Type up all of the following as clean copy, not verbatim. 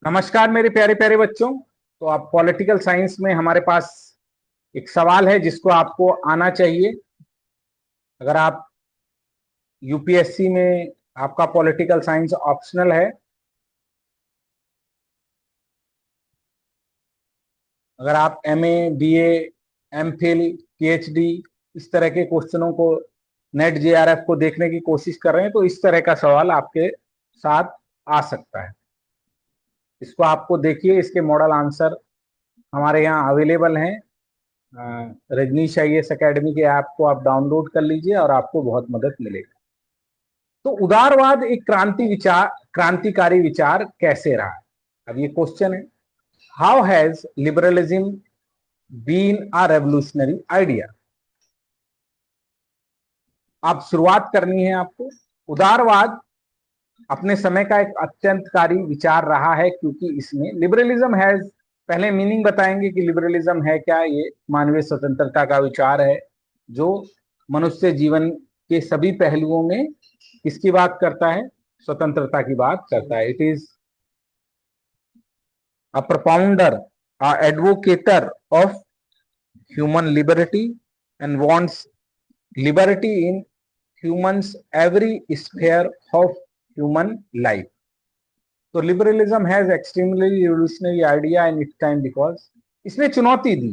नमस्कार मेरे प्यारे प्यारे बच्चों। तो आप पॉलिटिकल साइंस में हमारे पास एक सवाल है जिसको आपको आना चाहिए। अगर आप यूपीएससी में आपका पॉलिटिकल साइंस ऑप्शनल है, अगर आप एमए, बीए, एमफिल, पीएचडी इस तरह के क्वेश्चनों को नेट जेआरएफ को देखने की कोशिश कर रहे हैं तो इस तरह का सवाल आपके साथ आ सकता है। इसको आपको देखिए, इसके मॉडल आंसर हमारे यहाँ अवेलेबल हैं। रजनीश आईएएस एकेडमी के ऐप को आप डाउनलोड कर लीजिए और आपको बहुत मदद मिलेगी। तो उदारवाद एक क्रांतिकारी विचार कैसे रहा? अब ये क्वेश्चन है, how has liberalism been a revolutionary idea. आप शुरुआत करनी है आपको। उदारवाद अपने समय का एक अत्यंतकारी विचार रहा है क्योंकि इसमें लिबरलिज्म हैज, पहले मीनिंग बताएंगे कि लिबरलिज्म है क्या। ये मानवीय स्वतंत्रता का विचार है जो मनुष्य जीवन के सभी पहलुओं में किसकी बात करता है? स्वतंत्रता की बात करता है। It is a propounder, a advocator of human liberty and wants liberty in humans every sphere of human life. तो liberalism has extremely revolutionary idea in it time because इसने चुनौती दी,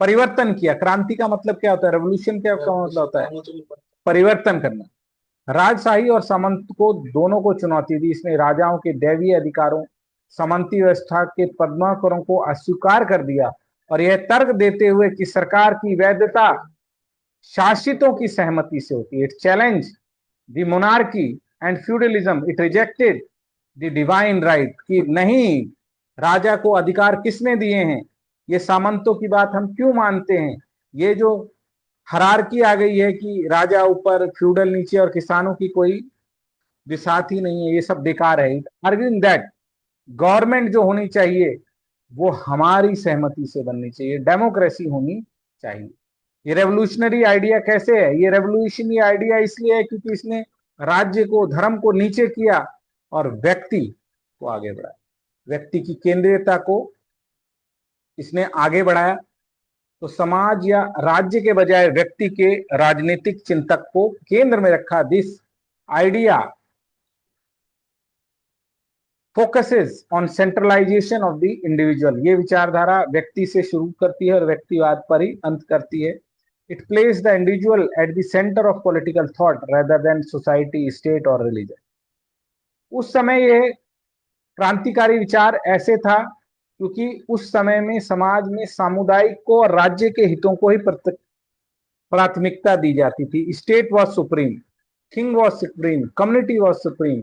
परिवर्तन किया। क्रांति का मतलब क्या होता है? रेवोल्यूशन क्या मतलब होता है? परिवर्तन करना। राजशाही और सामंत को दोनों को चुनौती दी इसने। राजाओं के दैवीय अधिकारों, सामंती व्यवस्था के पद्माकरों को अस्वीकार कर दिया और यह तर्क देते हुए कि सरकार की वैधता शासितों की सहमति से होती है। It challenge the monarchy and feudalism, it rejected the divine right, कि नहीं, राजा को अधिकार किसने दिए हैं? ये सामंतों की बात हम क्यों मानते हैं? ये जो हरारकी आ गई है कि राजा ऊपर, फ्यूडल नीचे और किसानों की कोई बिसात ही नहीं है, ये सब बेकार है। आर्ग्यूइंग दैट गवर्नमेंट जो होनी चाहिए वो हमारी सहमति से बननी चाहिए, डेमोक्रेसी होनी चाहिए। ये रेवोल्यूशनरी आइडिया कैसे है? ये रेवोल्यूशनरी आइडिया इसलिए है क्योंकि इसने राज्य को, धर्म को नीचे किया और व्यक्ति को आगे बढ़ाया। व्यक्ति की केंद्रीयता को इसने आगे बढ़ाया। तो समाज या राज्य के बजाय व्यक्ति के राजनीतिक चिंतक को केंद्र में रखा। This idea focuses on centralisation of the individual. ये विचारधारा व्यक्ति से शुरू करती है और व्यक्तिवाद पर ही अंत करती है। It place the individual at the centre of political thought rather than society, state और रिलीजन। उस समय ये क्रांतिकारी विचार ऐसे था क्योंकि उस समय में समाज में सामुदायिक को और राज्य के हितों को ही प्राथमिकता दी जाती थी। State was supreme, king was supreme, community was supreme,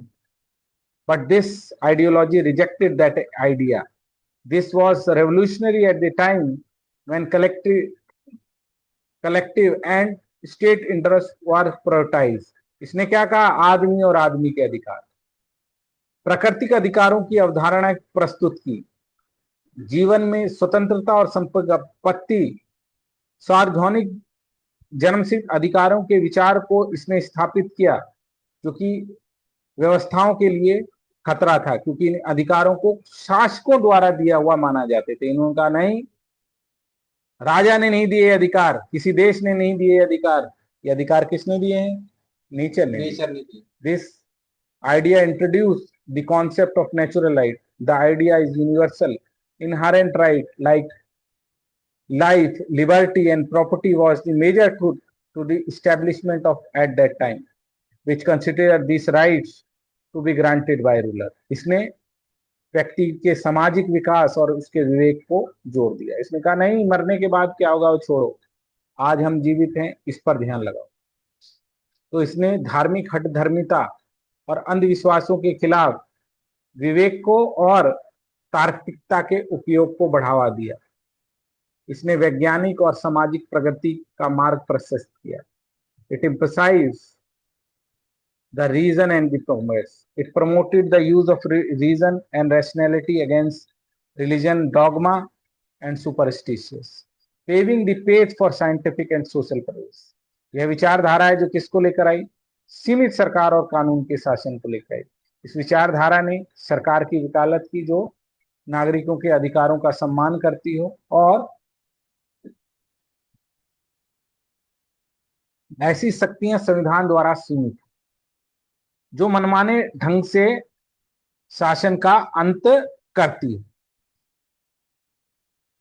but this ideology rejected that idea. This was revolutionary at the time when collective and state interests were prioritized. इसने क्या कहा? आदमी और आदमी के अधिकार, प्राकृतिक अधिकारों की अवधारणा प्रस्तुत की, जीवन में स्वतंत्रता और संपत्ति, सार्वजनिक जन्मसिद्ध अधिकारों के विचार को इसने स्थापित किया जो कि व्यवस्थाओं के लिए खतरा था, क्योंकि इन अधिकारों को शासकों द्वारा दिया हुआ माना जाते थे। इन्होंने कहा नहीं, राजा ने नहीं दिए अधिकार, किसी देश ने नहीं दिए अधिकार, ये अधिकार किसने दिए हैं? नेचर ने दिए। This idea introduce the concept of natural right. The idea is universal inherent right like life, liberty and property was the major truth to the establishment of at that time, which considered these rights to be granted by ruler. इसने व्यक्ति के सामाजिक विकास और उसके विवेक को जोड़ दिया। इसने कहा नहीं, मरने के बाद क्या होगा वो छोड़ो, आज हम जीवित हैं, इस पर ध्यान लगाओ। तो इसने धार्मिक हठधर्मिता और अंधविश्वासों के खिलाफ विवेक को और तार्किकता के उपयोग को बढ़ावा दिया। इसने वैज्ञानिक और सामाजिक प्रगति का मार्ग प्रशस्त किया। It emphasized the reason and the progress. It promoted the use of reason and rationality against religion, dogma and superstitions, paving the path for scientific and social progress. यह विचारधारा है जो किसको लेकर आई? सीमित सरकार और कानून के शासन को लेकर आई। इस विचारधारा ने सरकार की वकालत की जो नागरिकों के अधिकारों का सम्मान करती हो और ऐसी शक्तियां संविधान द्वारा सीमित, जो मनमाने ढंग से शासन का अंत करती है।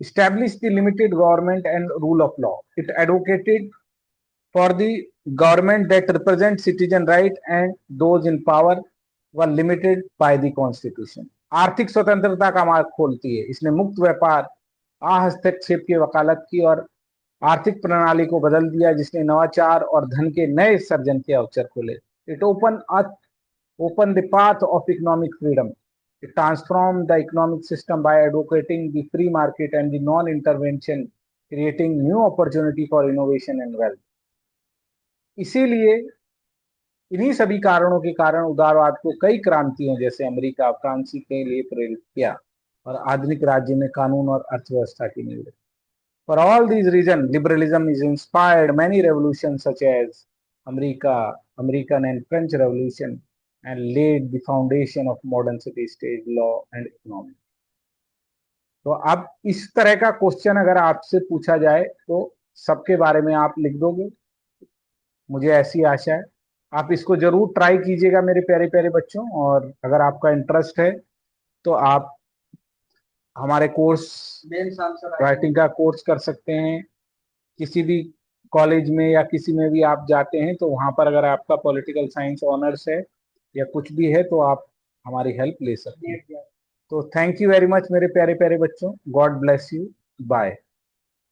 Establish the limited government and rule of law. It advocated for the government that represents citizen right and those in power were limited by the constitution. आर्थिक स्वतंत्रता का मार्ग खोलती है। इसने मुक्त व्यापार, हस्तक्षेप की वकालत की और आर्थिक प्रणाली को बदल दिया, जिसने नवाचार और धन के नए सर्जन के अवसर खोले। It open the path of economic freedom. It transformed the economic system by advocating the free market and the non-intervention, creating new opportunity for innovation and wealth. इसीलिए इन्हीं सभी कारणों के कारण उदारवाद को कई क्रांतियों जैसे अमेरिका, फ्रांसी के लिए प्रेरित किया और आधुनिक राज्य में कानून और अर्थव्यवस्था की नींव रखी। For all these reasons, liberalism is inspired many revolutions such as American and French Revolution and laid the foundation of modern city state law and economy. तो अब इस तरह का क्वेश्चन अगर आपसे पूछा जाए तो सबके बारे में आप लिख दोगे, मुझे ऐसी आशा है। आप इसको जरूर ट्राई कीजिएगा मेरे प्यारे प्यारे बच्चों, और अगर आपका इंटरेस्ट है तो आप हमारे कोर्स राइटिंग का कोर्स कर सकते हैं। किसी भी कॉलेज में या किसी में भी आप जाते हैं तो वहां पर अगर आपका पॉलिटिकल साइंस ऑनर्स है या कुछ भी है तो आप हमारी हेल्प ले सकते हैं। तो थैंक यू वेरी मच मेरे प्यारे प्यारे बच्चों। God bless you. बाय।